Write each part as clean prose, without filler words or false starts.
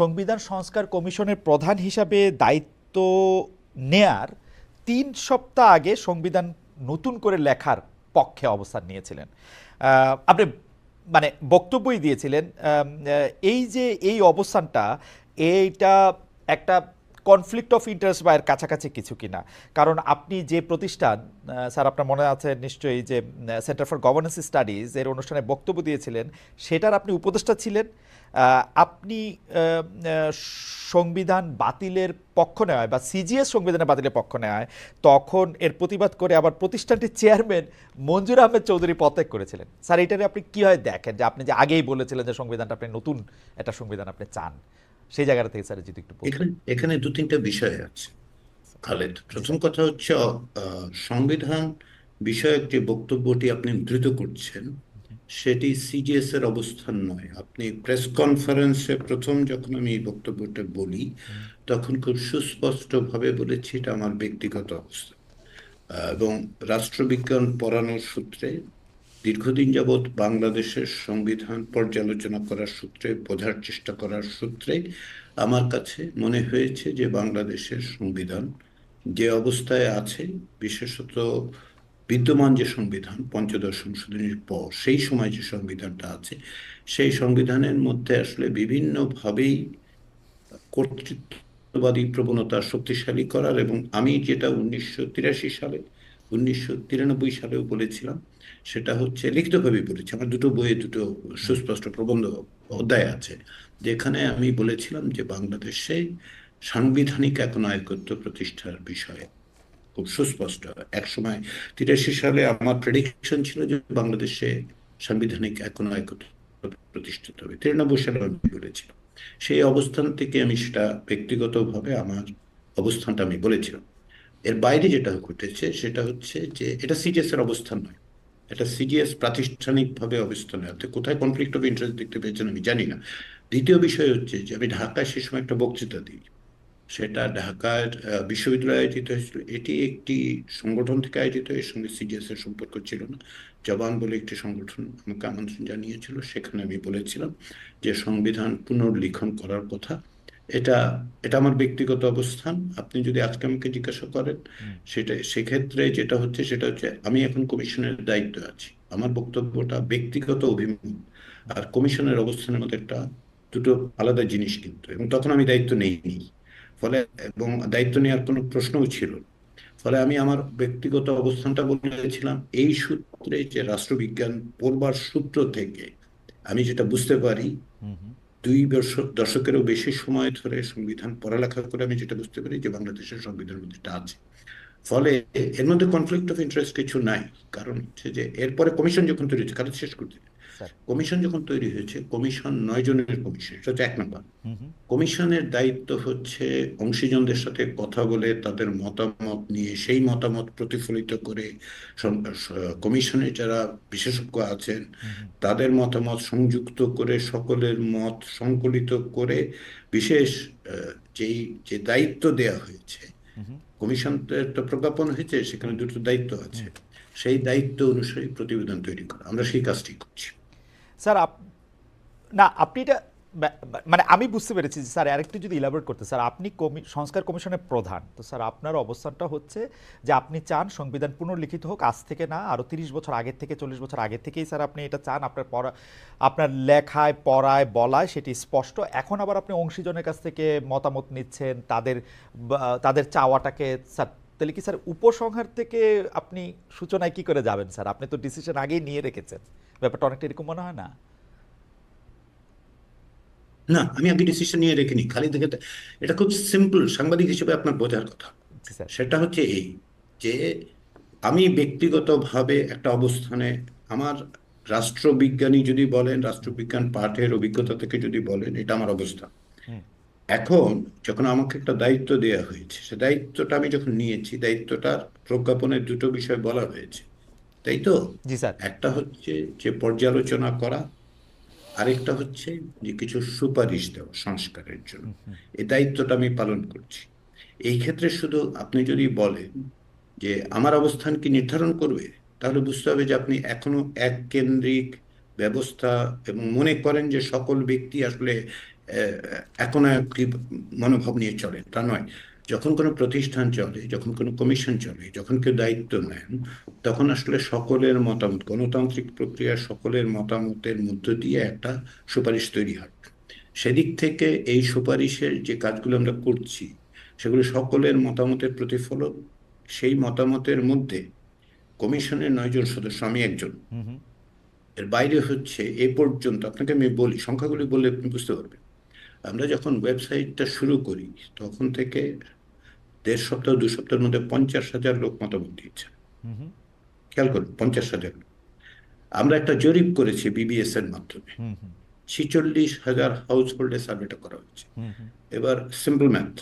সংবিধান সংস্কার কমিশনের প্রধান হিসাবে দায়িত্ব নেয়ার ৩ সপ্তাহ আগে সংবিধান নতুন করে লেখার পক্ষে অবস্থান নিয়েছিলেন। আপনি মানে বক্তব্যই দিয়েছিলেন। এই যে এই অবস্থানটা, এইটা একটা কনফ্লিক্ট অফ ইন্টারেস্ট বা এর কাছাকাছি কিছু কিনা? কারণ আপনি যে প্রতিষ্ঠান, স্যার আপনার মনে আছে নিশ্চয়ই, যে সেন্টার ফর গভর্নেন্স স্টাডিজ এর অনুষ্ঠানে বক্তব্য দিয়েছিলেন, সেটার আপনি উপদেষ্টা ছিলেন। আপনি সংবিধান বাতিলের পক্ষ নেওয়ায় বা সিজিএস সংবিধানের বাতিলের পক্ষ নেওয়ায় তখন এর প্রতিবাদ করে আবার প্রতিষ্ঠানটির চেয়ারম্যান মঞ্জুর আহমেদ চৌধুরী পদত্যাগ করেছিলেন। স্যার, এটারে আপনি কীভাবে দেখেন, যে আপনি যে আগেই বলেছিলেন যে সংবিধানটা আপনি নতুন একটা সংবিধান আপনি চান, সেই জায়গাটা থেকে স্যার যদি একটু বলতেন। এখানে এখানে দু তিনটা বিষয় আছে খালেদ। জি প্রথম স্যার। কথা হচ্ছে সংবিধান বিষয়ক যে বক্তব্যটি আপনি উদ্ধৃত করছেন সেটি সিজিএস এর অবস্থান নয়। আপনি প্রেস কনফারেন্সে প্রথম যখন আমি এই বক্তব্যটা বলি তখন খুব সুস্পষ্টভাবে বলেছি এটা আমার ব্যক্তিগত অবস্থা। এবং রাষ্ট্রবিজ্ঞান পড়ানোর সূত্রে দীর্ঘদিন যাবৎ বাংলাদেশের সংবিধান পর্যালোচনা করার সূত্রে, বোঝার চেষ্টা করার সূত্রে আমার কাছে মনে হয়েছে যে বাংলাদেশের সংবিধান যে অবস্থায় আছে, বিশেষত বিদ্যমান যে সংবিধান পঞ্চদশ সংশোধনীর পর সেই সময় যে সংবিধানটা আছে, সেই সংবিধানের মধ্যে আসলে বিভিন্নভাবেই কর্তৃত্ববাদী প্রবণতা শক্তিশালী করার, এবং আমি যেটা 1983 সালে 1993 সালেও বলেছিলাম, সেটা হচ্ছে লিখিতভাবে বলেছি, আমার দুটো বইয়ে দুটো সুস্পষ্ট প্রবন্ধ অধ্যায় আছে, যেখানে আমি বলেছিলাম যে বাংলাদেশে সাংবিধানিক একনায়কত্ব প্রতিষ্ঠার বিষয়ে খুব সুস্পষ্ট। এক সময় 83 সালে আমার প্রেডিকশন ছিল যে বাংলাদেশে সাংবিধানিক একনায়কত্ব প্রতিষ্ঠিত হবে, 93 সালে আমি বলেছিলাম। সেই অবস্থান থেকে আমি সেটা ব্যক্তিগতভাবে আমার অবস্থানটা আমি বলেছিলাম। এর বাইরে যেটা ঘটেছে সেটা হচ্ছে যে এটা সিজিএস এর অবস্থান নয়, এটা সিজিএস প্রাতিষ্ঠানিকভাবে অবস্থানে আছে। কোথায় কনফ্লিক্ট অফ ইন্টারেস্ট দেখতে পেয়েছেন আমি জানি না। দ্বিতীয় বিষয় হচ্ছে যে আমি ঢাকায় সে সময় একটা বক্তৃতা দিই, সেটা ঢাকার বিশ্ববিদ্যালয়ে আয়োজিত হয়েছিল। এটি একটি সংগঠন থেকে আয়োজিত, এর সঙ্গে সিজিএস এর সম্পর্ক ছিল না। জবান বলে একটি সংগঠন আমাকে আমন্ত্রণ জানিয়েছিল, সেখানে আমি বলেছিলাম যে সংবিধান পুনর্লিখন করার কথা। এটা এটা আমার ব্যক্তিগত অবস্থান। আপনি যদি আজকে আমাকে জিজ্ঞাসা করেন, সেটা সেক্ষেত্রে যেটা হচ্ছে সেটা হচ্ছে আমি এখন কমিশনের দায়িত্ব আছি। আমার বক্তব্যটা ব্যক্তিগত অভিমত আর কমিশনের অবস্থানের মধ্যে একটা দুটো আলাদা জিনিস কিন্তু, এবং তখন আমি দায়িত্ব নেইনি। ফলে এবং দায়িত্ব নেওয়ার কোনো প্রশ্নও ছিল না। ফলে আমি আমার ব্যক্তিগত অবস্থানটা বলেছিলাম এই সূত্রে, যে রাষ্ট্রবিজ্ঞান পড়বার সূত্র থেকে আমি যেটা বুঝতে পারি, দশকেরও বেশি সময় ধরে সংবিধান পড়ালেখা করে আমি যেটা বুঝতে পারি যে বাংলাদেশের সংবিধানের মধ্যে এটা আছে। ফলে এর মধ্যে কনফ্লিক্ট অফ ইন্টারেস্ট কিছু নাই। কারণ হচ্ছে যে এরপরে কমিশন যখন তৈরি হয়েছে, কারণ শেষ করতে, স্যার। কমিশন যখন তৈরি হয়েছে, কমিশন 9 জনের কমিশন, এটা হচ্ছে 1 নম্বর। হুম হুম। কমিশনের দায়িত্ব হচ্ছে অংশীজনদের সাথে কথা বলে তাদের মতামত নিয়ে সেই মতামত প্রতিফলিত করে কমিশনে যারা বিশেষজ্ঞ আছেন তাদের মতামত সংযুক্ত করে সকলের মত সংকলিত করে বিশেষ যেই যে দায়িত্ব দেয়া হয়েছে, কমিশনের তো প্রজ্ঞাপন হয়েছে, সেখানে দুটো দায়িত্ব আছে, সেই দায়িত্ব অনুসারে প্রতিবেদন তৈরি করা। আমরা সেই কাজটি করছি। স্যার, না, আপনি এটা মানে আমি বুঝতে পেরেছি যে স্যার আরেকটু যদি ইলাবোরেট করতে, স্যার আপনি সংস্কার কমিশনের প্রধান, তো স্যার আপনার অবস্থানটা হচ্ছে যে আপনি চান সংবিধান পুনর্লিখিত হোক, আজ থেকে না আরও 30 বছর আগের থেকে, 40 বছর আগের থেকেই স্যার আপনি এটা চান। আপনার আপনার লেখায় পড়ায় বলায় সেটি স্পষ্ট। এখন আবার আপনি অংশীজনের কাছ থেকে মতামত নিচ্ছেন, তাদের চাওয়াটাকে, স্যার তাহলে কি স্যার উপসংহার থেকে আপনি সূচনায় কি করে যাবেন স্যার? আপনি তো ডিসিশন আগেই নিয়ে রেখেছেন। ব্যাপারটা অনেকটা এরকম মনে হয় না? না, আমি আগে ডিসিশন নিয়ে রেখিনি খালি দেখে। এটা খুব সিম্পল, সাংবাদিক হিসেবে আপনার বোঝার কথা। জি স্যার। সেটা হচ্ছে এই যে আমি ব্যক্তিগতভাবে একটা অবস্থানে, আমার রাষ্ট্রবিজ্ঞানী যদি বলেন, রাষ্ট্রবিজ্ঞান পাঠের অভিজ্ঞতা থেকে যদি বলেন, এটা আমার অবস্থা। হুম। এখন যখন আমাকে একটা দায়িত্ব দেওয়া হয়েছে, সে দায়িত্বটা আমি যখন নিয়েছি, দায়িত্বটার প্রজ্ঞাপনের দুটো বিষয় বলা হয়েছে, তাই তো? জি স্যার। একটা হচ্ছে যে পর্যালোচনা করা, আরেকটা হচ্ছে যে কিছু সুপারিশ দেওয়া সংস্কারের জন্য। এই দায়িত্বটা আমি পালন করছি। এই ক্ষেত্রে শুধু আপনি যদি বলেন যে আমার অবস্থান কি নির্ধারণ করবে, তাহলে বুঝতে হবে যে আপনি এখনো এক কেন্দ্রিক ব্যবস্থা এবং মনে করেন যে সকল ব্যক্তি আসলে একনায়কী মনোভাব নিয়ে চলে, তা নয়। যখন কোনো প্রতিষ্ঠান চলে, যখন কোনো কমিশন চলে, যখন কেউ দায়িত্ব নেন, তখন আসলে সকলের মতামত, গণতান্ত্রিক প্রক্রিয়া, সকলের মতামতের মধ্য দিয়ে একটা সুপারিশ তৈরি হয়। সেদিক থেকে এই সুপারিশের যে কাজগুলো আমরা করছি, সেগুলো সকলের মতামতের প্রতিফলন। সেই মতামতের মধ্যে কমিশনের 9 জন সদস্য, আমি একজন। হুম হুম এর বাইরে হচ্ছে এ পর্যন্ত, আপনাকে আমি বলি, সংখ্যাগুলি বললে আপনি বুঝতে পারবেন। আমরা যখন ওয়েবসাইটটা শুরু করি, তখন থেকে 1.5 সপ্তাহ 2 সপ্তাহের মধ্যে 50,000 লোক মতামত দিয়েছে। হুম হুম খেয়াল করুন, 50,000 লোক। আমরা একটা জরিপ করেছি বিবিএস এর মাধ্যমে, হুম হুম 46,000 হাউস হোল্ডে সার্ভেটা করা হয়েছে। হুম হুম এবার সিম্পল ম্যাথ,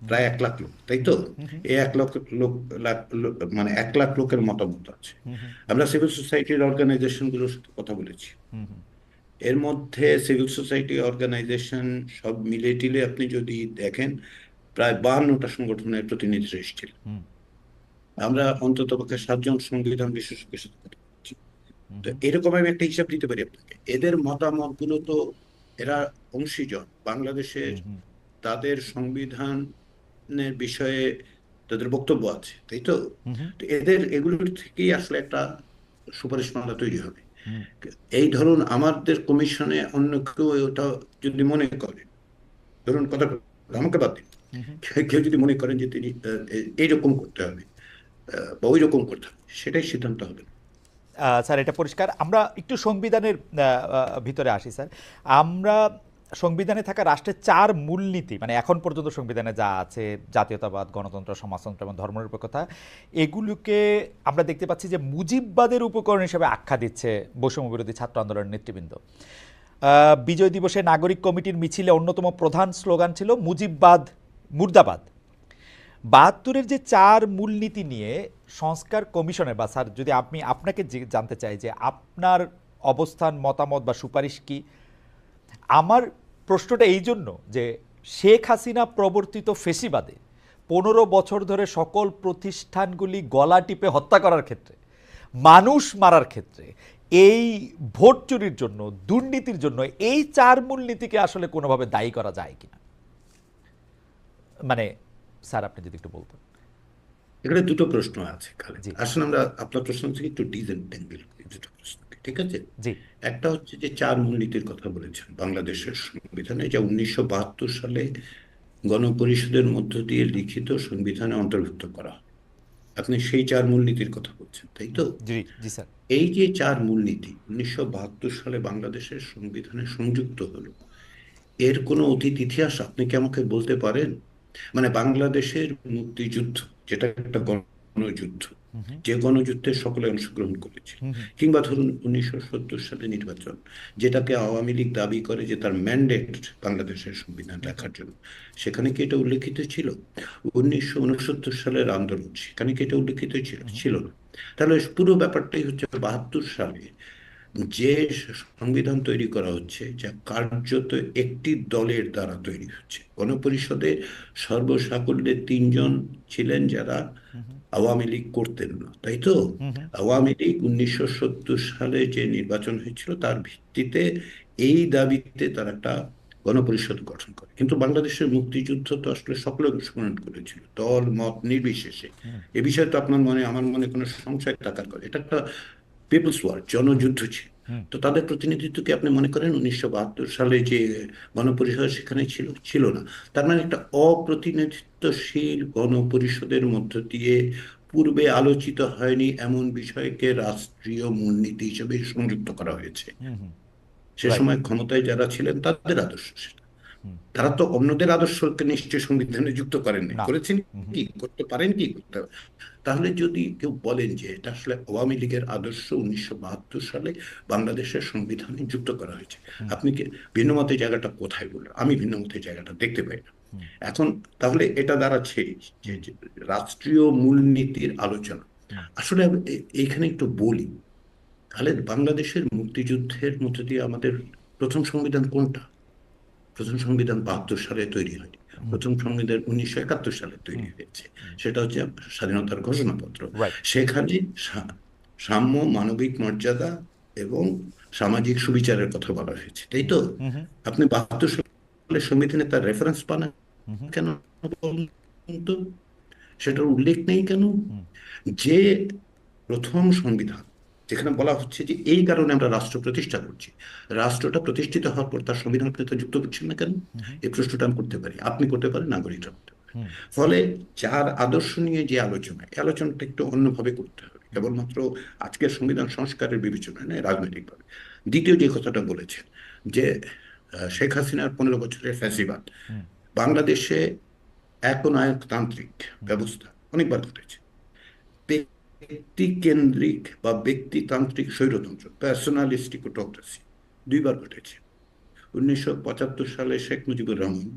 প্রায় 1 লাখ লোক, তাই তো? হুম হুম এই 1 লাখ লোক, মানে 1 লাখ লোকের মতামত আছে। হুম হুম আমরা সিভিল সোসাইটির অর্গানাইজেশনগুলোর সাথে কথা বলেছি। হুম হুম এর মধ্যে সিভিল সোসাইটি অর্গানাইজেশন সব মিলে টিলে আপনি যদি দেখেন, প্রায় 52টা সংগঠনের প্রতিনিধিরা এসেছিল। হুম আমরা অন্তত পক্ষে 7 জন সংবিধান বিশেষজ্ঞের সাথে কথা বলেছি। হুম তো হুম এরকম আমি একটা হিসাব দিতে পারি আপনাকে। এদের মতামত গুলো তো, এরা অংশীজন বাংলাদেশের, হুম হুম তাদের সংবিধানের বিষয়ে তাদের বক্তব্য আছে, তাই তো? হুম হুম তো এদের এগুলোর থেকেই আসলে একটা সুপারিশমালা তৈরি হবে। হুম এই ধরুন আমাদের কমিশনে অন্য কেউ ওটা যদি মনে করে, ধরুন কথা, আমাকে বাদ দিন, হুম হুম কেউ যদি মনে করেন যে তিনি এইরকম করতে হবে বা ওই রকম করতে হবে, সেটাই সিদ্ধান্ত হবে না। স্যার এটা পরিষ্কার। আমরা একটু সংবিধানের ভিতরে আসি স্যার। আমরা সংবিধানে থাকা রাষ্ট্রের 4 মূলনীতি, মানে এখন পর্যন্ত সংবিধানে যা আছে, জাতীয়তাবাদ, গণতন্ত্র, সমাজতন্ত্র এবং ধর্মনিরপেক্ষতা, এগুলোকে আমরা দেখতে পাচ্ছি যে মুজিববাদের উপকরণ হিসেবে আখ্যা দিচ্ছে বৈষম্য বিরোধী ছাত্র আন্দোলনের নেতৃবৃন্দ। বিজয় দিবসে নাগরিক কমিটির মিছিলে অন্যতম প্রধান স্লোগান ছিল মুজিববাদ মুর্দাবাদ। 72-এর যে 4 মূলনীতি নিয়ে সংস্কার কমিশনের, বা স্যার যদি আমি আপনাকে জানতে চাই যে আপনার অবস্থান, মতামত বা সুপারিশ কি। আমার প্রশ্নটা এই জন্য যে শেখ হাসিনা প্রবর্তিত ফেসিবাদে 15 বছর ধরে সকল প্রতিষ্ঠানগুলি গলা টিপে হত্যা করার ক্ষেত্রে, মানুষ মারার ক্ষেত্রে, এই ভোট চুরির জন্য, দুর্নীতির জন্য এই 4 মূলনীতিকে আসলে কোনোভাবে দায়ী করা যায় কিনা, মানে স্যার আপনি যদি একটু বলতেন। এখানে দুটো প্রশ্ন আছে খালেদ। জি আসলে আমরা আপনার প্রশ্ন থেকে একটু ডিসেন্টেঙ্গেল করি দুটো প্রশ্নকে, ঠিক আছে? জি একটা হচ্ছে যে 4 মূলনীতির কথা বলেছেন বাংলাদেশের সংবিধানে, যা 1972 সালে গণপরিষদের মধ্য দিয়ে লিখিত সংবিধানে অন্তর্ভুক্ত করা হয়। আপনি সেই 4 মূলনীতির কথা বলছেন, তাই তো? জি জি স্যার। এই যে 4 মূলনীতি 1972 সালে বাংলাদেশের সংবিধানে সংযুক্ত হলো, এর কোনো অতীত ইতিহাস আপনি কি আমাকে বলতে পারেন? মানে বাংলাদেশের মুক্তিযুদ্ধ, যেটা একটা গণযুদ্ধ, হুম হুম যে গণযুদ্ধে সকলে অংশগ্রহণ করেছে, হুম হুম কিংবা ধরুন 1970 সালে নির্বাচন, যেটাকে আওয়ামী লীগ দাবি করে যে তার ম্যান্ডেট বাংলাদেশের সংবিধান হুম হুম রাখার জন্য, সেখানে কি এটা উল্লেখিত ছিল? 1969 সালের আন্দোলন, সেখানে কি এটা উল্লেখিত ছিল? হুম ছিল না। তাহলে পুরো ব্যাপারটাই হচ্ছে 72 সালে যে সংবিধান তৈরি করা হচ্ছে, যা কার্যত একটি দলের দ্বারা তৈরি হচ্ছে। গণপরিষদে সর্বসাকুল্যে 3 জন ছিলেন যারা হুম আওয়ামী লীগ করতেন না, তাই তো? হুম হুম আওয়ামী লীগ 1970 সালে যে নির্বাচন হয়েছিল, তার ভিত্তিতে এই দাবিতে তারা একটা গণপরিষদ গঠন করে। কিন্তু বাংলাদেশের মুক্তিযুদ্ধ তো আসলে সকলে অংশগ্রহণ করেছিল, দল মত নির্বিশেষে। হুম এ বিষয়ে তো আপনার মনে, আমার মনে কোনো সংশয় থাকার কথা, এটা একটা পিপলস ওয়ার, হুম জনযুদ্ধ ছিল। হুম তো তাদের প্রতিনিধিত্ব কি আপনি মনে করেন 1972 সালে যে গণপরিষদ সেখানে ছিল? ছিল না। তার মানে একটা অপ্রতিনিধিত্বশীল গণপরিষদের মধ্য দিয়ে পূর্বে আলোচিত হয়নি এমন বিষয়কে রাষ্ট্রীয় মূলনীতি হিসেবে সংযুক্ত করা হয়েছে। হুম হুম সে রাইট। সময় ক্ষমতায় যারা ছিলেন তাদের আদর্শ সেটা। হুম তারা তো অন্যদের আদর্শকে নিশ্চয় সংবিধানে যুক্ত করেননি, না। করেছেন হুম হুম কি, করতে পারেন কি, করতে? তাহলে যদি কেউ বলেন যে এটা আসলে আওয়ামী লীগের আদর্শ 1972 সালে বাংলাদেশের সংবিধানে যুক্ত করা হয়েছে, হুম আপনি কি ভিন্নমতের জায়গাটা কোথায় বললেন? আমি ভিন্নমতের জায়গাটা দেখতে পাই না। হুম এখন তাহলে এটা দাঁড়াচ্ছে যে হুম যে রাষ্ট্রীয় মূলনীতির আলোচনা। হুম আসলে আমি এইখানে একটু বলি, তাহলে বাংলাদেশের মুক্তিযুদ্ধের মধ্যে দিয়ে আমাদের প্রথম সংবিধান কোনটা? প্রথম সংবিধান 72 সালে তৈরি হয়নি। হুম প্রথম সংবিধান 1971 সালে তৈরি হুম হয়েছে। সেটা হচ্ছে স্বাধীনতার ঘোষণাপত্র। রাইট। সেখানে সাম্য, মানবিক মর্যাদা এবং সামাজিক সুবিচারের কথা বলা হয়েছে, তাই তো? হুম হুম আপনি 72 সালে তাহলে সংবিধানে তার রেফারেন্স পান হুম, কেন বলুন তো? সেটার উল্লেখ নেই কেন? হুম, যে প্রথম সংবিধান, যেখানে বলা হচ্ছে যে এই কারণে আমরা রাষ্ট্র প্রতিষ্ঠা করছি, রাষ্ট্রটা প্রতিষ্ঠিত হওয়ার পর তার সংবিধান আপনি তো যুক্ত করছেন না কেন? হুম, এই প্রশ্নটা আমি করতে পারি, আপনি করতে পারেন, নাগরিকরা করতে পারে। হুম, ফলে যার আদর্শ নিয়ে যে আলোচনা, এই আলোচনাটা একটু অন্যভাবে করতে হবে, কেবলমাত্র আজকের সংবিধান সংস্কারের বিবেচনায় নয়, রাজনৈতিকভাবে। দ্বিতীয় যে কথাটা বলেছেন যে শেখ হাসিনার 15 বছরের ফ্যাসিবাদ হুম, বাংলাদেশে একনায়কতান্ত্রিক হুম, ব্যবস্থা অনেকবার ঘটেছে। ব্যক্তি কেন্দ্রিক বা ব্যক্তিতান্ত্রিক স্বৈরতন্ত্র, পার্সোনালিস্টিক অটোক্রেসি, দুইবার ঘটেছে। 1975 সালে শেখ মুজিবুর রহমান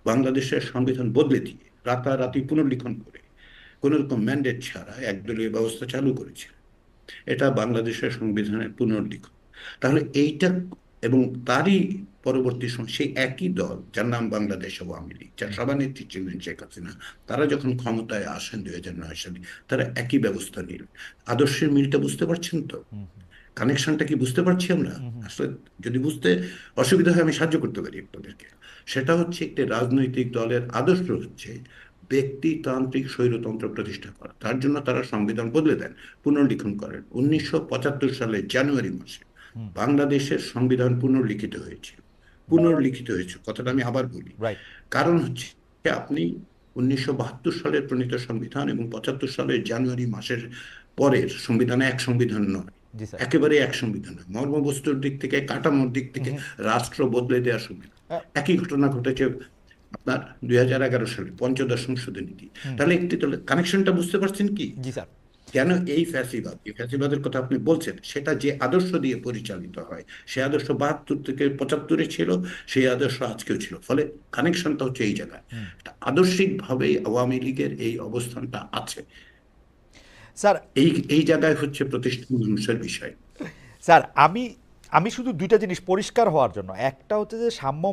বাংলাদেশের সংবিধান বদলে দিয়ে রাতারাতি পুনর্লিখন করে কোন রকম ম্যান্ডেট ছাড়া একদলীয় ব্যবস্থা চালু করেছে। এটা বাংলাদেশের সংবিধানের পুনর্লিখন। তাহলে এইটা, এবং তারই পরবর্তী সময় সেই একই দল যার নাম বাংলাদেশ আওয়ামী লীগ, যার হুম, সভানেত্রী ছিলেন শেখ হাসিনা, তারা যখন ক্ষমতায় আসেন 2009 সালে, তারা একই ব্যবস্থা নিলেন। আদর্শের মিলটা বুঝতে পারছেন তো? হুম, হুম, কানেকশনটা কি বুঝতে পারছি আমরা? হুম, হুম, আসলে যদি বুঝতে অসুবিধা হয় আমি সাহায্য করতে পারি আপনাদেরকে। সেটা হচ্ছে একটি রাজনৈতিক দলের আদর্শ হচ্ছে ব্যক্তিতান্ত্রিক স্বৈরতন্ত্র প্রতিষ্ঠা করা। তার জন্য তারা সংবিধান বদলে দেন, পুনর্লিখন করেন। 1975 সালের জানুয়ারি মাসে হুম, বাংলাদেশের সংবিধান পুনর্লিখিত হয়েছিল। পুনর্লিখিত হয়েছে, কথাটা আমি আবার বলি। রাইট, কারণ হচ্ছে যে আপনি 1972 সালের প্রণীত সংবিধান এবং 75 সালের জানুয়ারি মাসের পরের সংবিধান এক সংবিধান নয়। জি স্যার। একেবারে এক সংবিধান নয়, মর্মবস্তুর দিক থেকে, কাঠামোর দিক থেকে হুম, রাষ্ট্র বদলে দেওয়া সংবিধান। আহ, একই ঘটনা ঘটেছে আপনার 2011 সালে পঞ্চদশ সংশোধনী নীতি। হুম, তাহলে একটি, তাহলে কানেকশনটা বুঝতে পারছেন কি? জি স্যার। কেন এই ফ্যাসিবাদ, এই ফ্যাসিবাদের কথা আপনি বলছেন, সেটা যে আদর্শ দিয়ে পরিচালিত হয়, সেই আদর্শ 72 থেকে 75-এ ছিল, সেই আদর্শ আজকেও ছিল। ফলে কানেকশনটা হচ্ছে এই জায়গায়। হুম, আদর্শিক ভাবেই আওয়ামী লীগের এই অবস্থানটা আছে। স্যার, এই এই জায়গায় হচ্ছে প্রতিষ্ঠান মানুষের বিষয়। স্যার আমি আমি শুধু দুইটা জিনিস পরিষ্কার হওয়ার জন্য, একটা হচ্ছে যে সাম্য